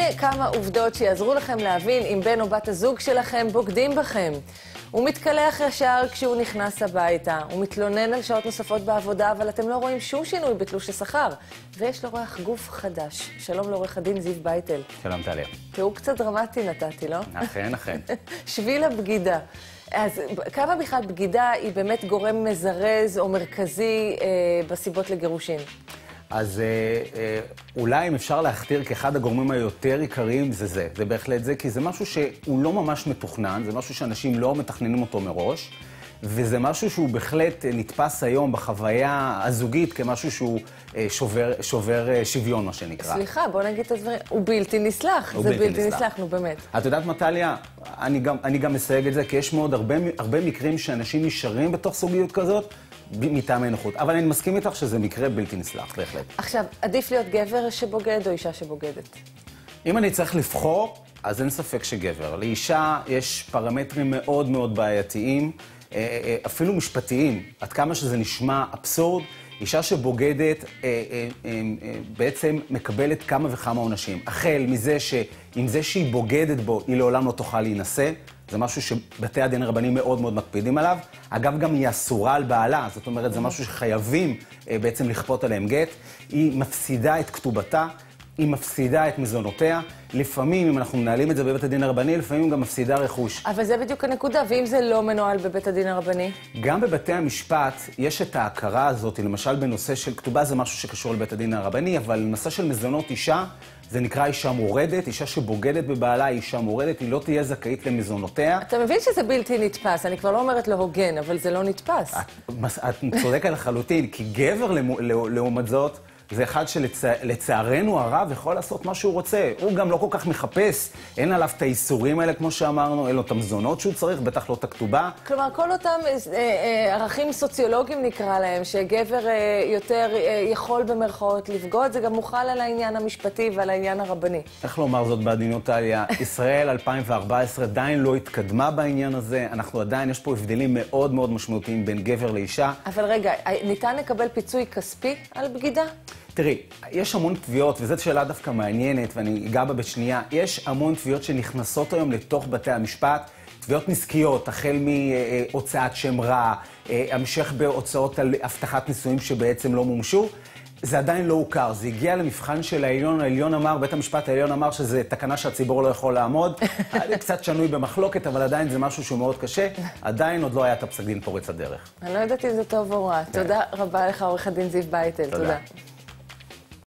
הנה כמה עובדות שיעזרו לכם להבין אם בן או בת הזוג שלכם בוגדים בכם. הוא מתקלח ישר כשהוא נכנס הביתה, הוא מתלונן על שעות נוספות בעבודה, אבל אתם לא רואים שום שינוי בתלוש השכר. ויש לו ריח גוף חדש. שלום לעורך הדין זיו בייטל. שלום טליה. תיאור קצת דרמטי נתתי, לא? אכן, אכן. שביל הבגידה. אז כמה בכלל בגידה היא באמת גורם מזרז או מרכזי בסיבות לגירושין? אז אולי אם אפשר להכתיר כאחד הגורמים היותר עיקריים זה בהחלט זה, כי זה משהו שהוא לא ממש מתוכנן, זה משהו שאנשים לא מתכננים אותו מראש, וזה משהו שהוא בהחלט נתפס היום בחוויה הזוגית כמשהו שהוא שובר שוויון, מה שנקרא. סליחה, בוא נגיד את הדברים. הוא בלתי נסלח. זה בלתי נסלח, נו באמת. את יודעת מה, טליה? אני גם מסייג את זה, כי יש מאוד הרבה מקרים שאנשים נשארים בתוך סוגיות כזאת, מטעמי נוחות. אבל אני מסכים איתך שזה מקרה בלתי נסלח, בהחלט. עכשיו, עדיף להיות גבר שבוגד או אישה שבוגדת? אם אני צריך לבחור, אז אין ספק שגבר. לאישה יש פרמטרים מאוד מאוד בעייתיים, אפילו משפטיים, עד כמה שזה נשמע אבסורד. אישה שבוגדת בעצם מקבלת כמה וכמה עונשים. החל מזה שעם זה שהיא בוגדת בו, היא לעולם לא תוכל להינשא. זה משהו שבתי הדין הרבניים מאוד מאוד מקפידים עליו. אגב, גם היא אסורה על בעלה, זאת אומרת, זה משהו שחייבים בעצם לכפות עליהם גט. היא מפסידה את כתובתה, היא מפסידה את מזונותיה. לפעמים, אם אנחנו מנהלים את זה בבית הדין הרבני, לפעמים היא גם מפסידה רכוש. אבל זה בדיוק הנקודה, ואם זה לא מנוהל בבית הדין הרבני? גם בבתי המשפט יש את ההכרה הזאת, למשל בנושא של כתובה זה משהו שקשור לבית הדין הרבני, אבל בנושא של מזונות אישה, זה נקרא אישה מורדת, אישה שבוגדת בבעלה היא אישה מורדת, היא לא תהיה זכאית למזונותיה. אתה מבין שזה בלתי נתפס, אני כבר לא אומרת לא הוגן, אבל זה לא נתפס. את צודקת לחלוטין, כי גבר לעומת זאת, זה אחד שלצערנו הרב יכול לעשות מה שהוא רוצה. הוא גם לא כל כך מחפש, אין עליו את האיסורים האלה, כמו שאמרנו, אין לו את המזונות שהוא צריך, בטח לא את הכתובה. כלומר, כל אותם ערכים סוציולוגיים נקרא להם, שגבר יותר יכול במרכאות לבגוד, זה גם מוחל על העניין המשפטי ועל העניין הרבני. איך לומר זאת בעדינות, טליה? ישראל 2014 עדיין לא התקדמה בעניין הזה, אנחנו עדיין, יש פה הבדלים מאוד מאוד משמעותיים בין גבר לאישה. אבל רגע, ניתן לקבל פיצוי כספי על בגידה? תראי, יש המון תביעות, וזאת שאלה דווקא מעניינת, ואני אגע בה בשנייה, יש המון תביעות שנכנסות היום לתוך בתי המשפט, תביעות נזקיות, החל מהוצאת שם רע, המשך בהוצאות על הבטחת נישואים שבעצם לא מומשו, זה עדיין לא הוכר, זה הגיע למבחן של העליון אמר, בית המשפט העליון אמר שזה תקנה שהציבור לא יכול לעמוד, קצת שנוי במחלוקת, אבל עדיין זה משהו שהוא מאוד קשה, עדיין עוד לא היה את הפסק דין פורץ הדרך. אני לא יודעת אם זה טוב או רע. תודה רבה לך, עורך הדין זיו בייטל. תודה.